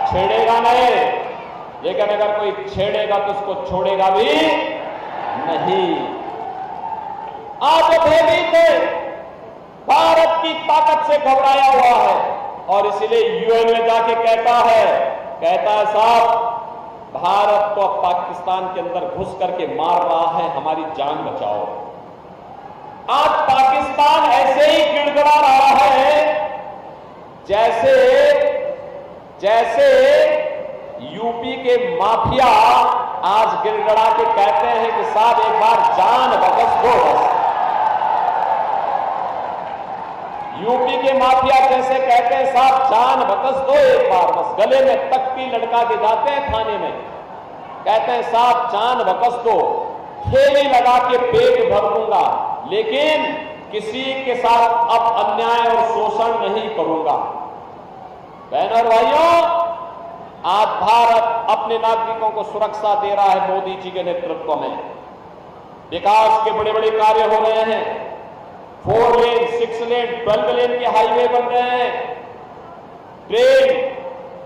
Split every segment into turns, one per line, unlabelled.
छेड़ेगा नहीं, लेकिन अगर कोई छेड़ेगा तो उसको छोड़ेगा भी नहीं। आज भयभीत है, भारत की ताकत से घबराया हुआ है और इसलिए यूएन में जाके कहता है साहब भारत तो पाकिस्तान के अंदर घुस करके मार रहा है, हमारी जान बचाओ। आज पाकिस्तान ऐसे ही गिड़गिड़ा रहा है जैसे यूपी के माफिया आज गिड़गिड़ा के कहते हैं कि साहब एक बार जान बख्श दो। यूपी के माफिया जैसे कहते हैं साहब जान बख्श दो एक बार, बस गले में तख्ती लटका के जाते हैं थाने में, कहते हैं साहब जान बख्श दो, थैली लगा के पेट भर दूंगा, लेकिन किसी के साथ अब अन्याय और शोषण नहीं करूंगा। बहनों और भाइयों, आज भारत अपने नागरिकों को सुरक्षा दे रहा है मोदी जी के नेतृत्व में। विकास के बड़े बड़े कार्य हो रहे हैं, 4 लेन, 6 लेन, 12 लेन के हाईवे बन रहे हैं। ट्रेन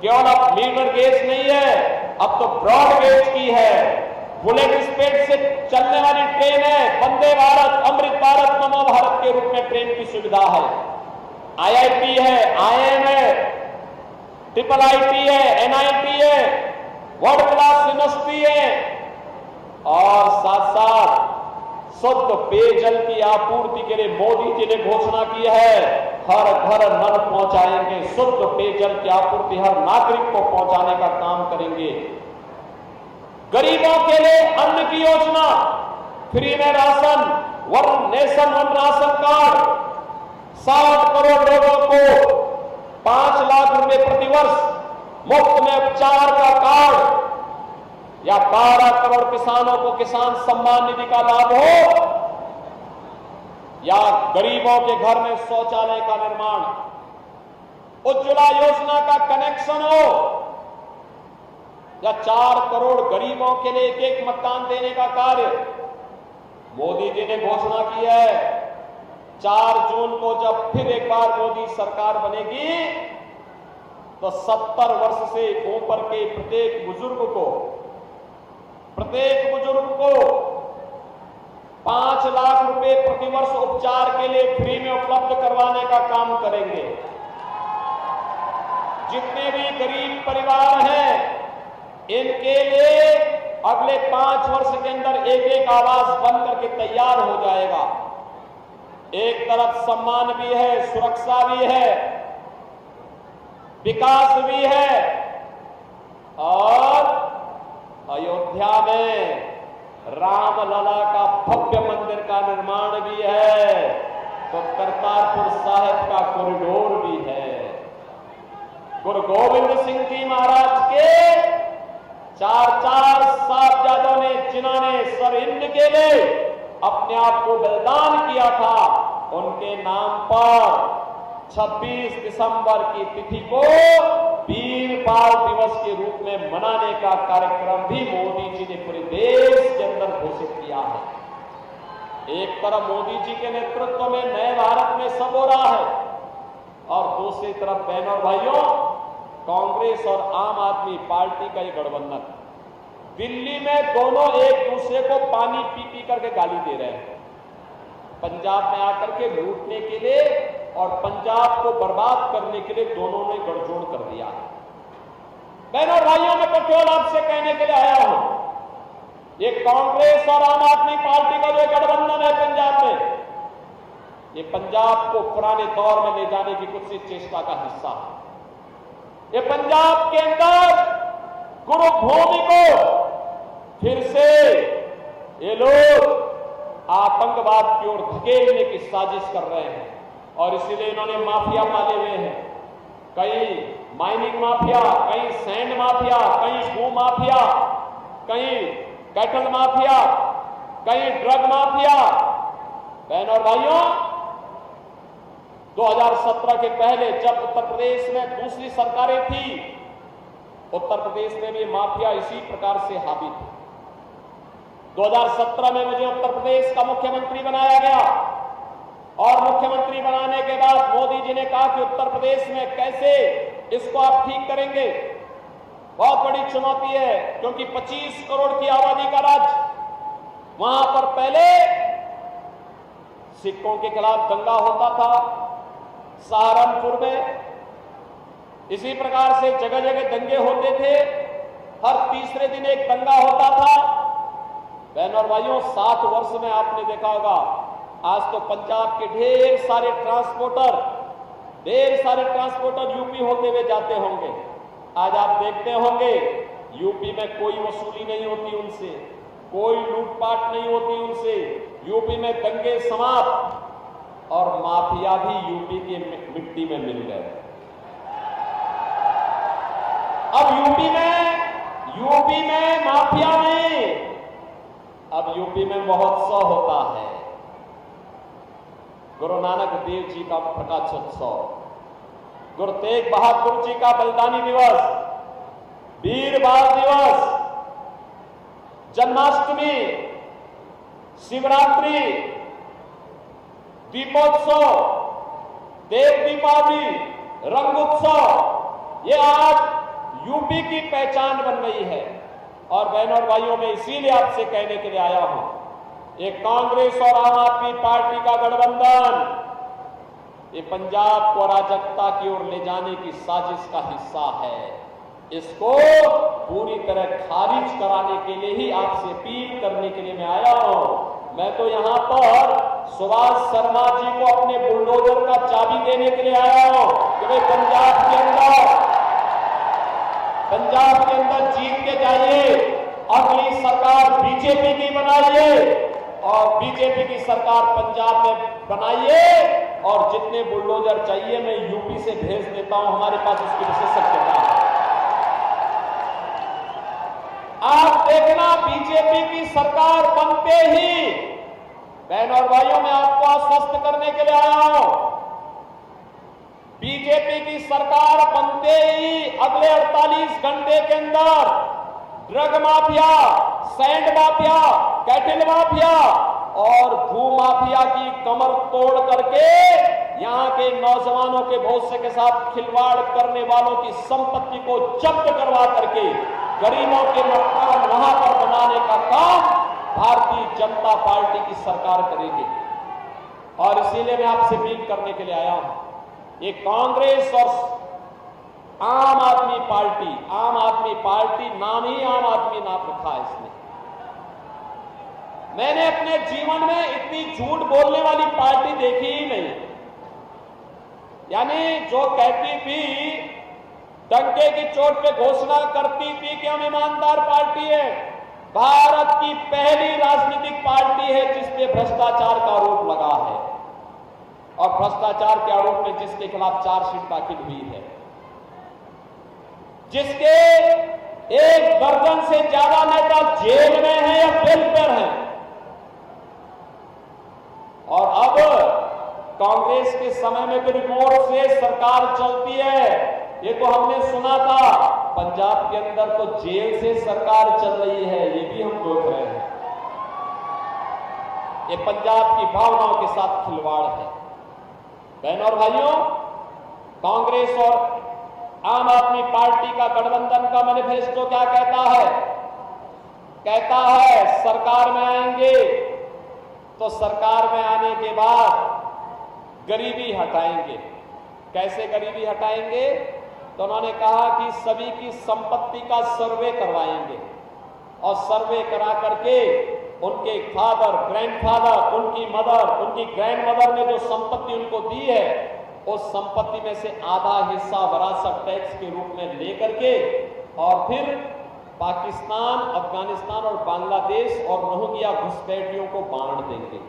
केवल अब मीटर गेज नहीं है, अब तो ब्रॉड गेज की है, बुलेट स्पीड से चलने वाली ट्रेन है। वंदे भारत, अमृत भारत, नमो भारत के रूप में ट्रेन की सुविधा है। आईआईटी है, आईआईएम है, ट्रिपल आईटी है, एनआईटी है, वर्ल्ड क्लास यूनिवर्सिटी है और साथ साथ शुद्ध पेयजल की आपूर्ति के लिए मोदी जी ने घोषणा की है, हर घर नल पहुंचाएंगे, शुद्ध पेयजल की आपूर्ति हर नागरिक को पहुंचाने का काम करेंगे। गरीबों के लिए अन्न की योजना, फ्री में ration, one nation one ration card, 60 crore लोगों को 5 लाख रुपए प्रतिवर्ष मुफ्त में उपचार का कार्ड, या 12 करोड़ किसानों को किसान सम्मान निधि का लाभ हो, या गरीबों के घर में शौचालय का निर्माण, उज्ज्वला योजना का कनेक्शन हो, या 4 करोड़ गरीबों के लिए एक मकान देने का कार्य। मोदी जी ने घोषणा की है 4 जून को जब फिर एक बार मोदी सरकार बनेगी तो 70 वर्ष से ऊपर के प्रत्येक बुजुर्ग को 5 लाख रुपए प्रतिवर्ष उपचार के लिए फ्री में उपलब्ध करवाने का काम करेंगे। जितने भी गरीब परिवार हैं इनके लिए अगले 5 वर्ष के अंदर एक आवास बन करके तैयार हो जाएगा। एक तरफ सम्मान भी है, सुरक्षा भी है, विकास भी है और अयोध्या में रामलला का भव्य मंदिर का निर्माण भी है, तो करतारपुर साहिब का कॉरिडोर भी है। गुरु गोविंद सिंह जी महाराज के 4 साहबजादों ने, जिन्होंने सरहिंद के लिए अपने आप को बलिदान किया था, उनके नाम पर 26 दिसंबर की तिथि को वीर बाल दिवस के रूप में मनाने का कार्यक्रम भी मोदी जी ने पूरे देश के अंदर घोषित किया है। एक तरफ मोदी जी के नेतृत्व में नए भारत में सब हो रहा है और दूसरी तरफ बहनों और भाइयों कांग्रेस और आम आदमी पार्टी का ये गठबंधन, दिल्ली में दोनों एक दूसरे को पानी पी पी करके गाली दे रहे हैं। पंजाब में आकर के लूटने के लिए और पंजाब को बर्बाद करने के लिए दोनों ने गठजोड़ कर दिया है। बहनों और भाइयों, मैं केवल आपसे कहने के लिए आया हूं, ये कांग्रेस और आम आदमी पार्टी का जो गठबंधन है पंजाब में, ये पंजाब को पुराने दौर में ले जाने की कुछ चेष्टा का हिस्सा है। ये पंजाब के अंदर गुरु भूमि को फिर से ये लोग आतंकवाद की ओर धकेलने की साजिश कर रहे हैं और इसीलिए इन्होंने माफिया पाले हुए हैं। कहीं माइनिंग माफिया, कहीं सैंड माफिया, कहीं भू माफिया, कहीं कैटल माफिया, कहीं ड्रग माफिया। बहनों और भाइयों, 2017 के पहले जब उत्तर प्रदेश में दूसरी सरकारें थी, उत्तर प्रदेश में भी माफिया इसी प्रकार से हावी थी। 2017 में मुझे उत्तर प्रदेश का मुख्यमंत्री बनाया गया और मुख्यमंत्री बनाने के बाद मोदी जी ने कहा कि उत्तर प्रदेश में कैसे इसको आप ठीक करेंगे। बहुत बड़ी चुनौती है, क्योंकि 25 करोड़ की आबादी का राज्य, वहां पर पहले सिखों के खिलाफ दंगा होता था सहारनपुर में, इसी प्रकार से जगह जगह दंगे होते थे, हर तीसरे दिन एक दंगा होता था। बहनों और भाइयों, 60 वर्ष में आपने देखा होगा, आज तो पंजाब के ढेर सारे ट्रांसपोर्टर यूपी होते हुए जाते होंगे। आज आप देखते होंगे यूपी में कोई वसूली नहीं होती उनसे, कोई लूटपाट नहीं होती उनसे, यूपी में दंगे समाप्त और माफिया भी यूपी की मिट्टी में मिल गए। अब यूपी में माफिया नहीं, अब यूपी में महोत्सव होता है। गुरु नानक देव जी का प्रकाशोत्सव, गुरु तेग बहादुर जी का बलिदानी दिवस, वीर बाल दिवस, जन्माष्टमी, शिवरात्रि, दीपोत्सव, देव दीपावली, रंगोत्सव, ये आज यूपी की पहचान बन गई है। और बहनों और भाइयों, मैं इसीलिए आपसे कहने के लिए आया हूं, ये कांग्रेस और आम आदमी पार्टी का गठबंधन ये पंजाब को अराजकता की ओर ले जाने की साजिश का हिस्सा है। इसको पूरी तरह खारिज कराने के लिए ही आपसे अपील करने के लिए मैं आया हूं। मैं तो यहां पर सुभाष शर्मा जी को अपने बुलडोजर का चाबी देने के लिए आया हूं कि भाई पंजाब के अंदर जीत के जाइए, अगली सरकार बीजेपी की बनाइए और बीजेपी की सरकार पंजाब में बनाइए, और जितने बुलडोजर चाहिए मैं यूपी से भेज देता हूं, हमारे पास उसकी विशेषज्ञता है। आप देखना, बीजेपी की सरकार बनते ही, बहनों और भाइयों, मैं आपको आश्वस्त करने के लिए आया हूं, बीजेपी की सरकार बनते ही अगले 48 घंटे के अंदर drug mafia, sand mafia, cattle mafia और भू माफिया की कमर तोड़ करके यहां के नौजवानों के भविष्य के साथ खिलवाड़ करने वालों की संपत्ति को जब्त करवा करके गरीबों के मकान वहां पर बनाने का काम भारतीय जनता पार्टी की सरकार करेगी। और इसीलिए मैं आपसे अपील करने के लिए आया हूं, ये कांग्रेस और आम आदमी पार्टी नाम ही आम आदमी नाम रखा है इसने। मैंने अपने जीवन में इतनी झूठ बोलने वाली पार्टी देखी ही नहीं। यानी जो कहती थी, डंके की चोट पे घोषणा करती थी कि हम ईमानदार पार्टी है, भारत की पहली राजनीतिक पार्टी है जिस पे भ्रष्टाचार का आरोप लगा है और भ्रष्टाचार के आरोप में जिसके खिलाफ चार्जशीट दाखिल हुई है, जिसके 1 दर्जन से ज्यादा नेता जेल में हैं या बेल पर हैं। और अब कांग्रेस के समय में तो रिमोट से सरकार चलती है, ये तो हमने सुना था। पंजाब के अंदर तो जेल से सरकार चल रही है, ये भी हम देख रहे हैं। ये पंजाब की भावनाओं के साथ खिलवाड़ है। बहनों और भाइयों, कांग्रेस और आम आदमी पार्टी का गठबंधन का मैनिफेस्टो क्या कहता है? कहता है सरकार में आएंगे तो सरकार में आने के बाद गरीबी हटाएंगे। कैसे गरीबी हटाएंगे? तो उन्होंने कहा कि सभी की संपत्ति का सर्वे करवाएंगे और सर्वे करा करके उनके फादर, ग्रैंडफादर, उनकी मदर, उनकी ग्रैंडमदर ने जो संपत्ति उनको दी है, उस संपत्ति में से आधा हिस्सा विरासत टैक्स के रूप में लेकर के और फिर पाकिस्तान, अफगानिस्तान और बांग्लादेश और रोहिंग्या घुसपैठियों को बांट देंगे।